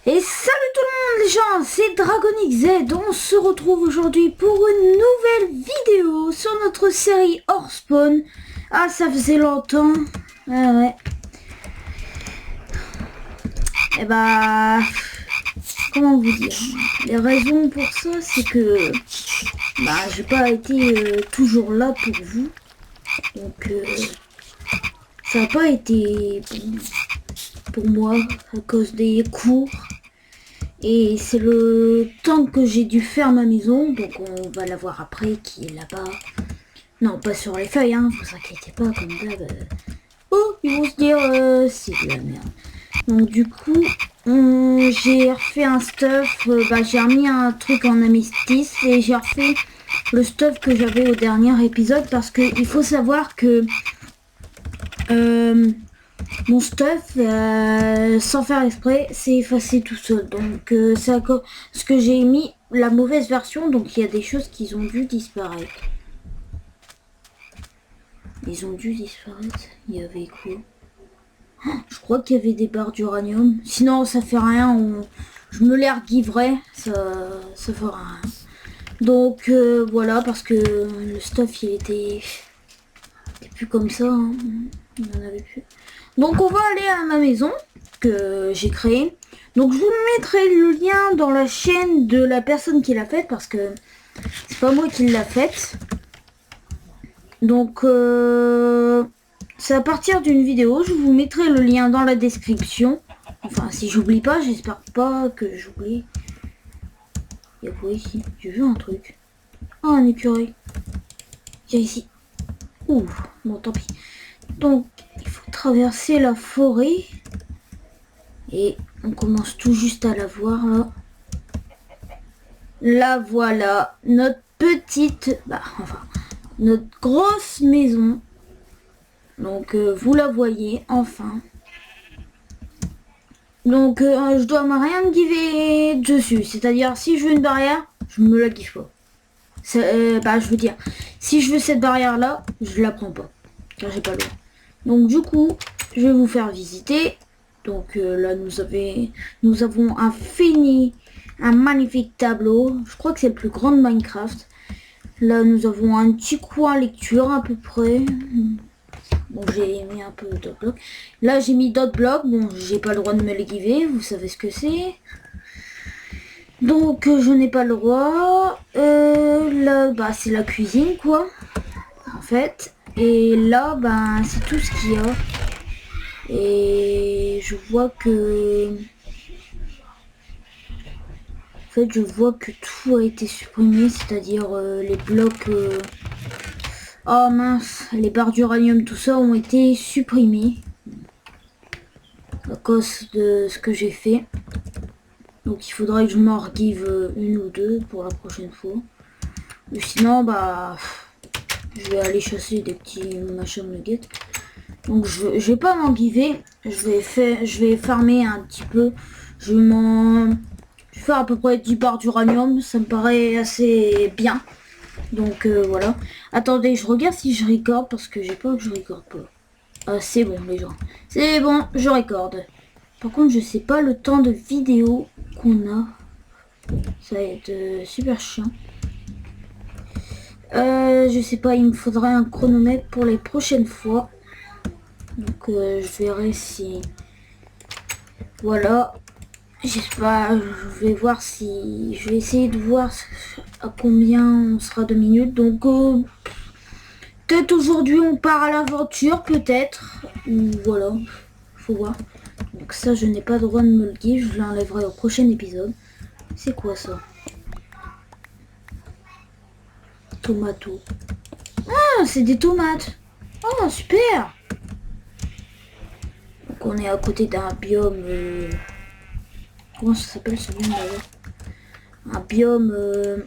Et salut tout le monde les gens, c'est DragonXZ. On se retrouve aujourd'hui pour une nouvelle vidéo sur notre série Hearthstone. Ah, ça faisait longtemps. Ah ouais. Et bah... Comment vous dire? Les raisons pour ça, c'est que... Bah, j'ai pas été toujours là pour vous. Donc... ça n'a pas été... pour moi, à cause des cours. Et c'est le temps que j'ai dû faire ma maison, donc on va la voir après, qui est là-bas. Non, pas sur les feuilles, hein, vous inquiétez pas, comme d'hab. Oh, ils vont se dire, c'est de la merde. Donc du coup, j'ai refait un stuff, j'ai remis un truc en améthyste et j'ai refait le stuff que j'avais au dernier épisode, parce que il faut savoir que... mon stuff, sans faire exprès, s'est effacé tout seul. Donc c'est à cause ce que j'ai mis la mauvaise version. Donc il y a des choses qui ont dû disparaître. Ils ont dû disparaître. Il y avait quoi? Je crois qu'il y avait des barres d'uranium. Sinon ça fait rien. Je me les regiverai. Ça fera rien. Donc voilà, parce que le stuff il était plus comme ça. Hein. Il n'y en avait plus. Donc on va aller à ma maison que j'ai créée. Donc je vous mettrai le lien dans la chaîne de la personne qui l'a faite, parce que c'est pas moi qui l'a faite. Donc c'est à partir d'une vidéo. Je vous mettrai le lien dans la description. Enfin si j'oublie pas, j'espère pas que j'oublie. Il y a quoi ici? J'ai vu un truc. Ah, un écureuil. Viens ici. Ouh, bon tant pis. Donc il faut traverser la forêt. Et on commence tout juste à la voir là. La voilà, notre petite, notre grosse maison. Donc vous la voyez enfin. Donc je dois me rien giver dessus. C'est-à-dire si je veux une barrière, je me la give pas. Je veux dire, si je veux cette barrière là, je la prends pas. Car j'ai pas le droit. Donc du coup, je vais vous faire visiter. Donc là, nous avons un magnifique tableau. Je crois que c'est le plus grand de Minecraft. Là, nous avons un petit coin lecture à peu près. Bon, j'ai mis un peu d'autres blocs. Là, j'ai mis d'autres blocs. Bon, j'ai pas le droit de me les giver. Vous savez ce que c'est. Donc, je n'ai pas le droit. Là, c'est la cuisine, quoi. En fait. Et là, c'est tout ce qu'il y a. Et je vois que... En fait, je vois que tout a été supprimé, c'est-à-dire les blocs... Oh mince, les barres d'uranium, tout ça ont été supprimés. À cause de ce que j'ai fait. Donc il faudrait que je m'en regive une ou deux pour la prochaine fois. Ou sinon, je vais aller chasser des petits machins nuggets. Donc je vais pas m'en giver, je vais farmer un petit peu. Je vais faire à peu près 10 barres d'uranium, ça me paraît assez bien. Donc voilà. Attendez, je regarde si je recorde, parce que j'ai peur que je recorde pas. Ah, c'est bon les gens. C'est bon, je recorde. Par contre, je sais pas le temps de vidéo qu'on a. Ça va être super chiant. Je sais pas, il me faudrait un chronomètre pour les prochaines fois. Donc je verrai si... Voilà. J'espère, je vais voir si... Je vais essayer de voir à combien on sera de minutes. Donc peut-être aujourd'hui on part à l'aventure, peut-être. Ou voilà, faut voir. Donc ça, je n'ai pas le droit de me le dire. Je l'enlèverai au prochain épisode. C'est quoi ça? Tomato. Ah, c'est des tomates. Oh, super. Donc on est à côté d'un biome... Comment ça s'appelle ce biome d'ailleurs? Un biome...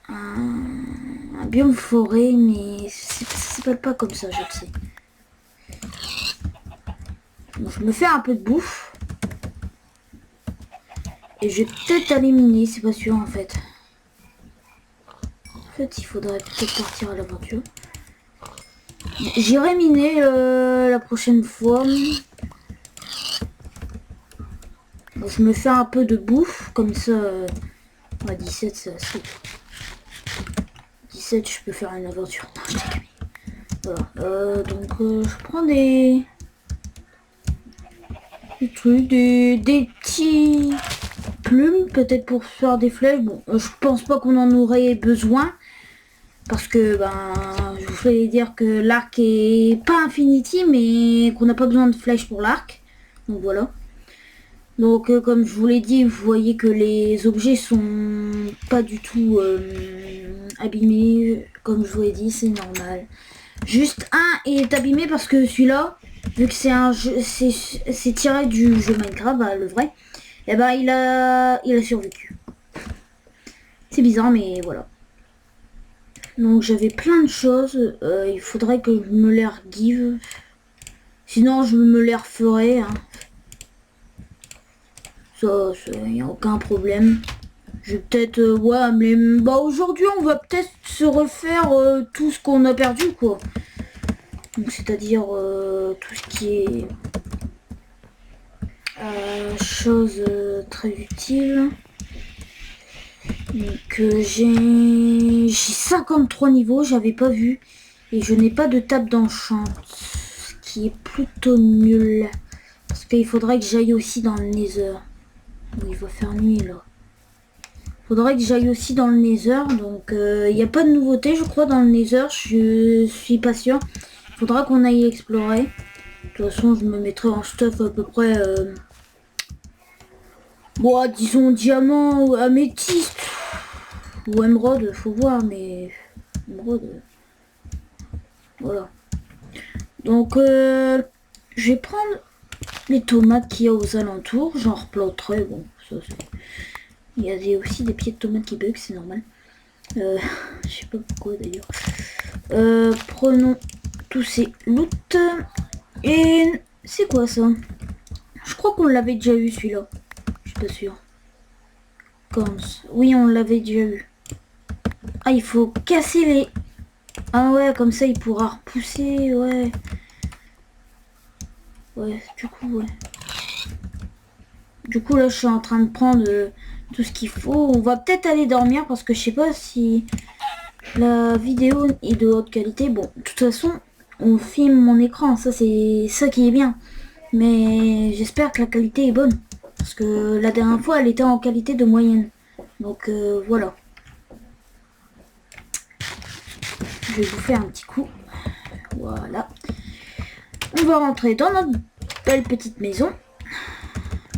Un biome forêt, mais ça s'appelle pas comme ça, je le sais. Donc je me fais un peu de bouffe. Et je vais peut-être aller miner, c'est pas sûr en fait. fait, il faudrait peut-être partir à l'aventure. J'irai miner la prochaine fois. Bon, je me fais un peu de bouffe, comme ça... à 17, c'est assez. 17, je peux faire une aventure. Non, je déconne. Voilà. Donc, je prends des trucs, des petits plumes, peut-être pour faire des flèches. Bon, je pense pas qu'on en aurait besoin. Parce que, ben, je vous fais dire que l'arc est pas infinity, mais qu'on n'a pas besoin de flèches pour l'arc. Donc, voilà. Donc comme je vous l'ai dit, vous voyez que les objets sont pas du tout abîmés. Comme je vous l'ai dit, c'est normal. Juste un est abîmé parce que celui-là, vu que c'est un jeu, c'est tiré du jeu Minecraft, bah, le vrai, et ben il a survécu. C'est bizarre, mais voilà. Donc j'avais plein de choses. Il faudrait que je me les give. Sinon je me les referai. Hein. Ça, il n'y a aucun problème. Je vais peut-être... ouais, mais bah, aujourd'hui, on va peut-être se refaire tout ce qu'on a perdu, quoi. Donc, c'est-à-dire tout ce qui est... chose très utile. Donc, j'ai 53 niveaux, j'avais pas vu. Et je n'ai pas de table d'enchant. Ce qui est plutôt nul. Parce qu'il faudrait que j'aille aussi dans le Nether. Où il va faire nuit, là. Faudrait que j'aille aussi dans le Nether, donc il n'y a pas de nouveauté je crois dans le Nether, je suis pas sûr. Faudra qu'on aille explorer. De toute façon je me mettrai en stuff à peu près... bon disons diamant ou améthyste. Ou émeraude, faut voir mais... Émeraude... Voilà. Donc je vais prendre les tomates qu'il y a aux alentours, j'en replanterai, bon ça c'est... Il y a aussi des pieds de tomates qui bug, c'est normal. Je sais pas pourquoi d'ailleurs. Prenons tous ces loot. Et c'est quoi ça? Je crois qu'on l'avait déjà eu celui-là. Je suis pas sûr. Corns. Oui, on l'avait déjà eu. Ah, il faut casser les... Ah ouais, comme ça il pourra repousser, ouais. Ouais, du coup, ouais. Du coup, là, je suis en train de prendre tout ce qu'il faut. On va peut-être aller dormir parce que je sais pas si la vidéo est de haute qualité. Bon, de toute façon, on filme mon écran. Ça, c'est ça qui est bien. Mais j'espère que la qualité est bonne. Parce que la dernière fois, elle était en qualité de moyenne. Donc, voilà. Je vais vous faire un petit coup. Voilà. On va rentrer dans notre belle petite maison.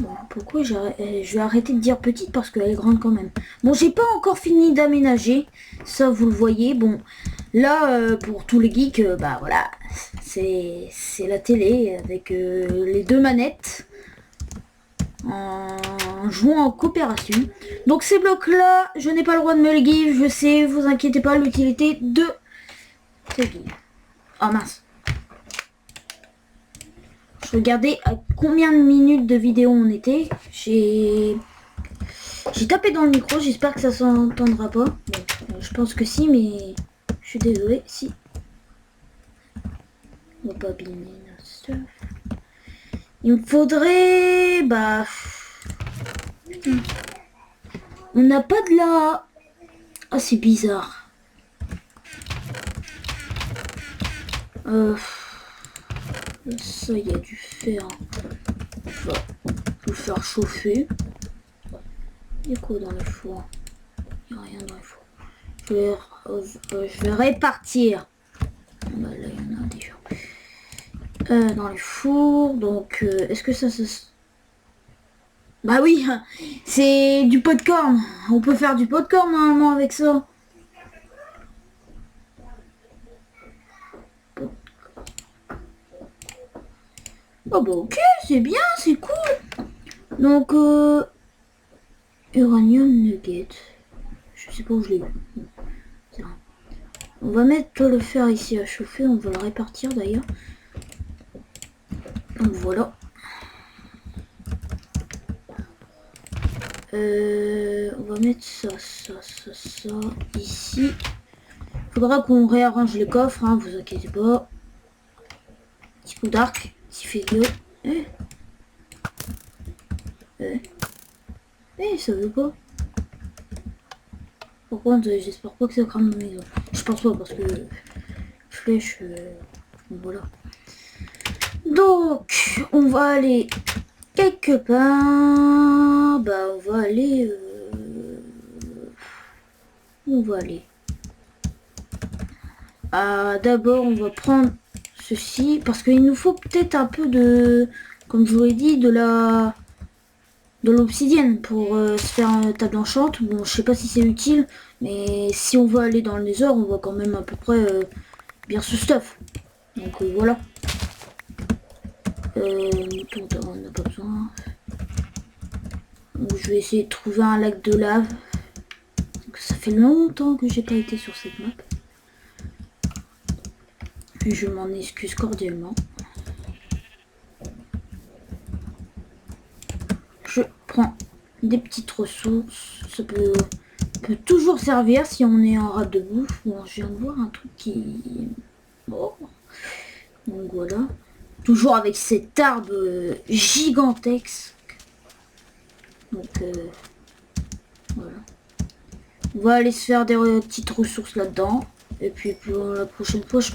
Bon, pourquoi je vais arrêter de dire petite parce qu'elle est grande quand même. Bon, j'ai pas encore fini d'aménager. Ça, vous le voyez. Bon, là, pour tous les geeks, bah voilà. C'est la télé avec les deux manettes. En jouant en coopération. Donc ces blocs-là, je n'ai pas le droit de me les give. Je sais, vous inquiétez pas, l'utilité de ces give. Oh mince. Je regardais à combien de minutes de vidéo on était. J'ai tapé dans le micro, j'espère que ça s'entendra pas. Bon, je pense que si, mais je suis désolée, si. On va pas abîmer notre stuff. Il me faudrait... Bah... Putain. On n'a pas de la... Ah, c'est bizarre. Ça, il y a du fer. On va le faire chauffer. Il y a quoi dans le four? Il n'y a rien dans le four. Je vais répartir. Bah, là, il y en a déjà. Dans les fours. Donc, est-ce que ça... Bah oui, c'est du popcorn. On peut faire du popcorn normalement avec ça. Oh bah ok, c'est bien, c'est cool. Donc, uranium nugget. Je sais pas où je l'ai vu. On va mettre le fer ici à chauffer, on va le répartir d'ailleurs. Donc voilà. On va mettre ça ici. Faudra qu'on réarrange les coffres, hein, vous inquiétez pas. Petit coup d'arc, petit figure. Ça veut pas. Par contre, j'espère pas que ça crame ma maison. Je pense pas parce que flèche, voilà. Donc, on va aller quelque part. Bah, on va aller. Où on va aller. Ah, d'abord, on va prendre ceci parce qu'il nous faut peut-être un peu de, comme je vous l'ai dit, de l'obsidienne pour se faire un table enchante. Bon, je sais pas si c'est utile, mais si on veut aller dans le Nether, on va quand même à peu près bien ce stuff. Donc voilà. On n'a pas besoin. Donc, je vais essayer de trouver un lac de lave. Donc, ça fait longtemps que j'ai pas été sur cette map. Et je m'en excuse cordialement. Je prends des petites ressources. Ça peut toujours servir si on est en rate de bouffe. Bon, je viens de voir un truc qui... Bon. Donc voilà. Toujours avec cet arbre gigantesque. Donc voilà. On va aller se faire des petites ressources là-dedans. Et puis pour la prochaine fois, je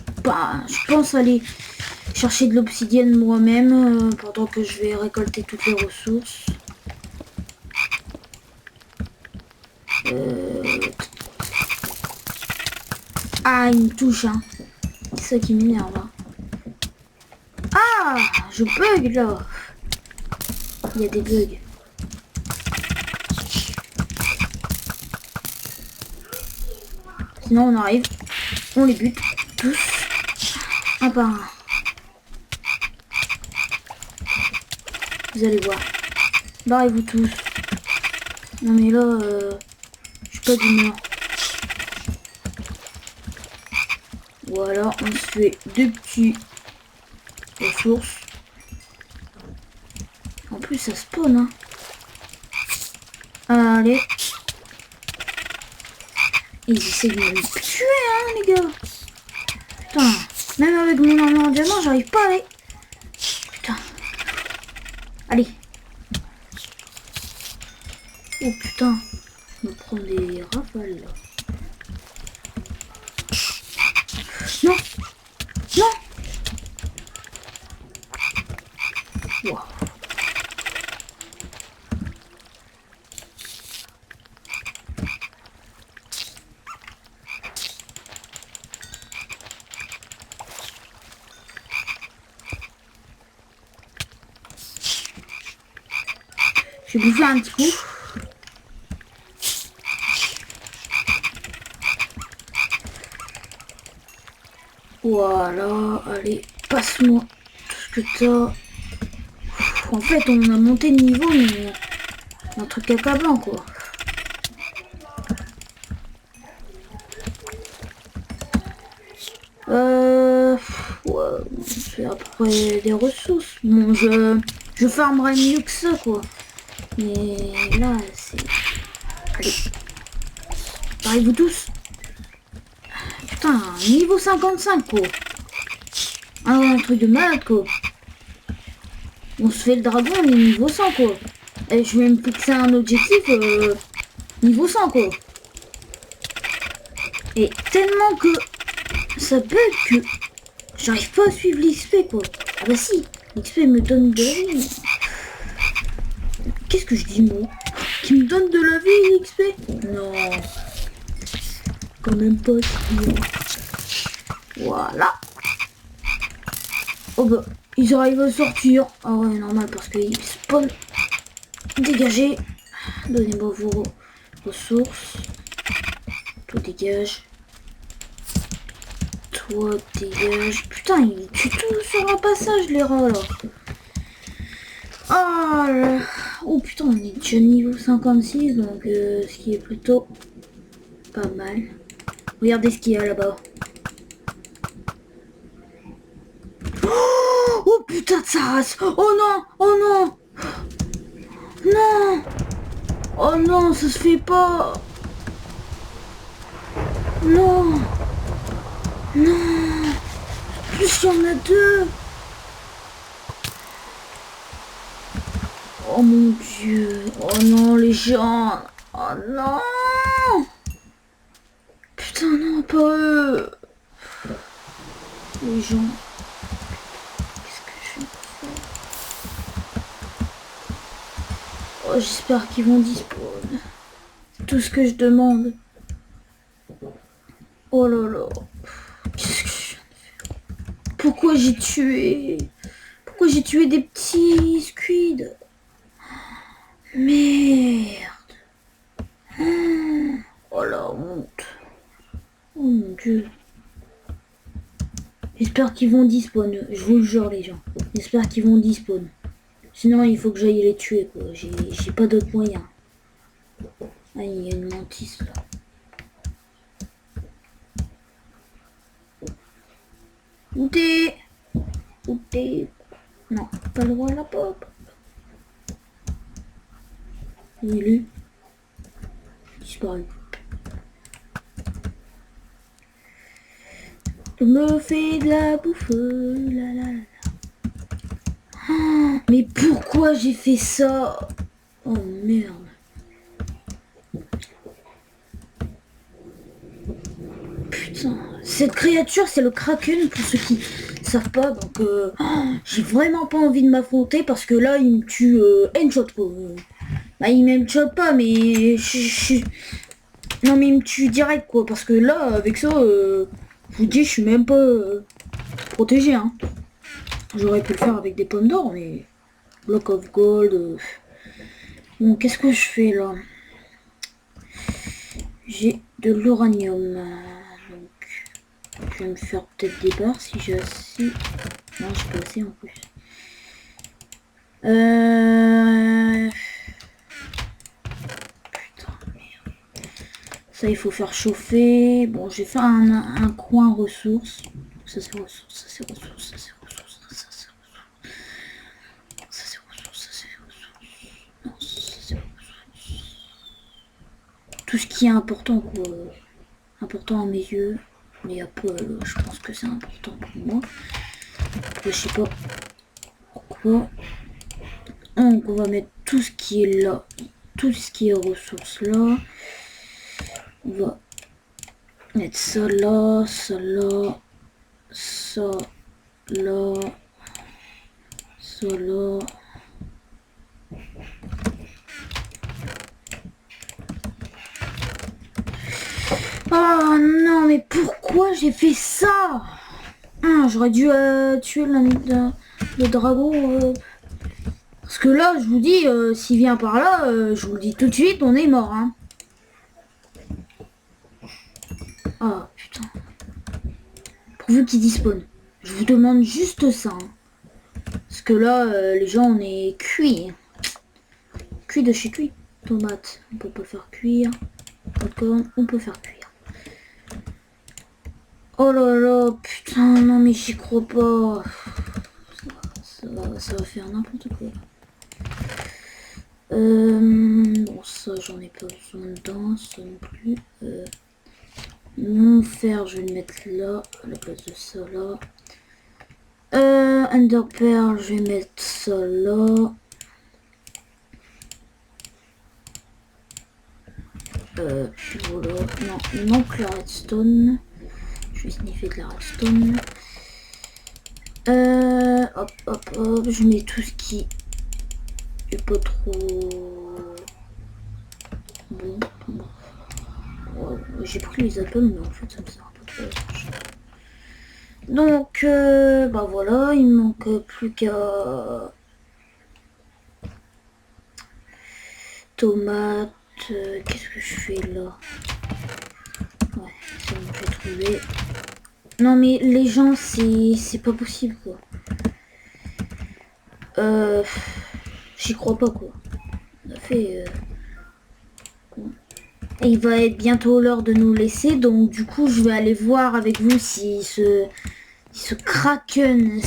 pense aller chercher de l'obsidienne moi-même pendant que je vais récolter toutes les ressources. Ah, il me touche, hein. C'est ça qui m'énerve. Hein. Ah, je bug là. Il y a des bugs. Sinon on arrive, on les bute tous un par un. Vous allez voir. Barrez-vous tous. Non mais là, je suis pas d'humeur. Voilà, on se fait deux petits ressources. En plus ça spawn, hein. Allez. Ils essaient de me tuer, hein, les gars. Putain, même avec mon armure en diamant, j'arrive pas à aller. Putain. Allez. Oh putain. Je me prends des rafales, là. Non. Non. Wow. Je vais bouffer un petit coup. Voilà, allez, passe-moi tout ce que t'as. En fait, on a monté de niveau, mais un truc accablant, quoi. Ouais, c'est après des ressources. Bon, je farmerai mieux que ça, quoi. Mais là, c'est... Allez. Parlez-vous tous. Putain, niveau 55, quoi. Ah ouais, un truc de malade, quoi. On se fait le dragon, on est niveau 100, quoi. Et je vais me fixer un objectif niveau 100, quoi. Et tellement que ça bug que j'arrive pas à suivre l'XP, quoi. Ah bah si, l'XP me donne de la vie. Qu'est-ce que je dis, moi? Qui me donne de la vie, l'XP? Non. Quand même pas si. Voilà. Oh bah, ils arrivent à sortir. Ah ouais, normal, parce qu'ils spawn. Dégagez. Donnez-moi vos ressources. Toi, dégage. Toi, dégage. Putain, ils tuent tout sur un passage, les rats, là. Ah là. Oh putain, on est déjà niveau 56, donc ce qui est plutôt pas mal. Regardez ce qu'il y a là-bas. Oh putain de sa race. Oh non. Oh non. Non. Oh non, ça se fait pas. Non. Non. En plus, il y en a deux. Oh mon dieu. Oh non, les gens. Oh non. Putain, non, pas eux. Les gens. Qu'est-ce que je fais? Oh, j'espère qu'ils vont dispawn. C'est tout ce que je demande. Oh là là. Qu'est-ce que je viens de faire? Pourquoi j'ai tué? Pourquoi j'ai tué des petits squids? Merde. Oh la honte. Oh mon dieu. J'espère qu'ils vont despawn. Je vous le jure les gens. J'espère qu'ils vont despawn. Sinon il faut que j'aille les tuer quoi. J'ai pas d'autre moyen. Ah il y a une mantis là. Où t'es? Où t'es? Non, pas le droit à la pop. Où il est? Disparu. Je me fais de la bouffe. La la la. Oh, mais pourquoi j'ai fait ça? Oh merde. Putain. Cette créature c'est le Kraken pour ceux qui savent pas. Donc j'ai vraiment pas envie de m'affronter parce que là il me tue headshot quoi. Bah il m'headshot pas mais non mais il me tue direct quoi. Parce que là avec ça je vous dis je suis même pas protégé hein. J'aurais pu le faire avec des pommes d'or mais block of gold. Bon qu'est-ce que je fais là? J'ai de l'uranium. Donc je vais me faire peut-être des barres si j'ai assez. Non j'ai pas assez en plus. Putain merde. Ça il faut faire chauffer. Bon j'ai fait un coin ressources. Ça c'est ressources, ça c'est ressources, ça c'est ressources, ça c'est ressources. Ça c'est ressources, ça c'est ressources. Non, ça c'est ressources. Tout ce qui est important quoi. Important à mes yeux. Mais après je pense que c'est important pour moi. Après, je sais pas pourquoi. Donc on va mettre tout ce qui est là. Tout ce qui est ressources là. On va mettre ça là, ça là, ça là, ça là. Oh non mais pourquoi j'ai fait ça? J'aurais dû tuer le dragon. Parce que là je vous dis, s'il vient par là, je vous le dis tout de suite, on est mort hein. Ah putain. Pourvu qu'il despawn. Je vous demande juste ça. Hein. Parce que là, les gens, on est cuit. Cuit de chez cuit. Tomate, on peut pas faire cuire. Popcorn, on peut faire cuire. Oh là là, putain, non mais j'y crois pas. Ça va faire n'importe quoi. Bon, ça, j'en ai pas besoin dedans, ça non plus. Mon fer, je vais le mettre là, à la place de ça là. Ender Pearl, je vais mettre ça là. Puis voilà. Non, il manque la redstone. Je vais sniffer de la redstone. Hop, hop, hop. Je mets tout ce qui est pas trop bon. Ouais, j'ai pris les apples, mais en fait, ça me sert un peu trop. Donc, bah voilà, il me manque plus qu'à tomate. Qu'est-ce que je fais là? Ouais, c'est bon, j'ai trouvé. Non mais les gens, c'est pas possible quoi. J'y crois pas quoi. On a fait. Et il va être bientôt l'heure de nous laisser, donc du coup je vais aller voir avec vous si ce kraken,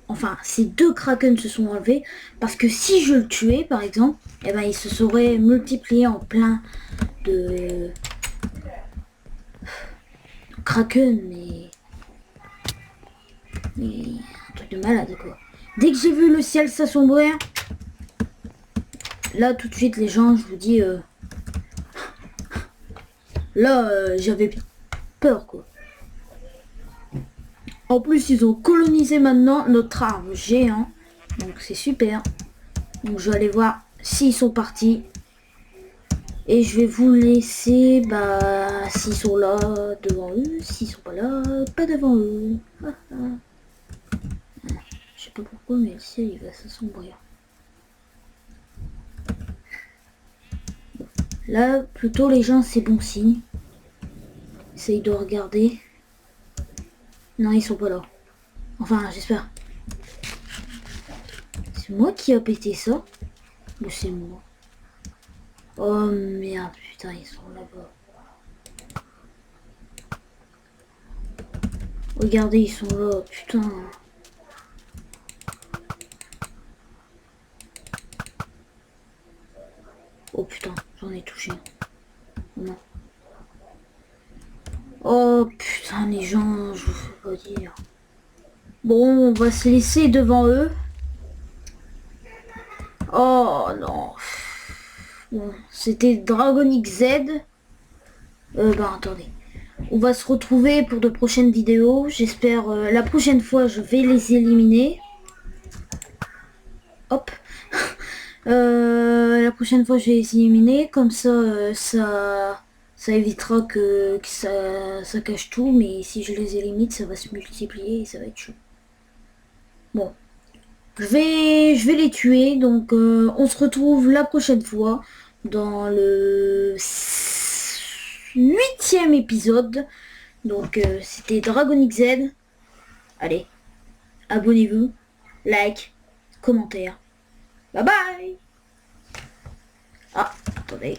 enfin ces deux kraken se sont enlevés, parce que si je le tuais par exemple, eh ben il se serait multiplié en plein de kraken, mais Mais un truc de malade quoi. Dès que j'ai vu le ciel s'assombrir, là tout de suite les gens, je vous dis, là j'avais peur quoi. En plus ils ont colonisé maintenant notre arbre géant, donc c'est super. Donc je vais aller voir s'ils sont partis. Et je vais vous laisser, bah, s'ils sont là, devant eux, s'ils sont pas là, pas devant eux. Ah, ah. Je sais pas pourquoi, mais le ciel il va s'assombrir. Là, plutôt les gens, c'est bon signe. Essaye de regarder. Non, ils sont pas là. Enfin, j'espère. C'est moi qui a pété ça? Ou c'est moi? Oh merde, putain, ils sont là-bas. Regardez, ils sont là, putain. Oh putain, j'en ai touché. Non. Oh putain, les gens, je vous fais pas dire. Bon, on va se laisser devant eux. Oh non. Bon, c'était Dragon XZ. Bah attendez. On va se retrouver pour de prochaines vidéos. J'espère la prochaine fois je vais les éliminer. Hop. La prochaine fois je vais les éliminer. Comme ça, ça évitera que ça cache tout. Mais si je les élimine, ça va se multiplier et ça va être chaud. Bon. Je vais les tuer. Donc on se retrouve la prochaine fois dans le 8e épisode. Donc c'était Dragon XZ. Allez, abonnez-vous, like, commentaire. Bye bye. Ah, attendez.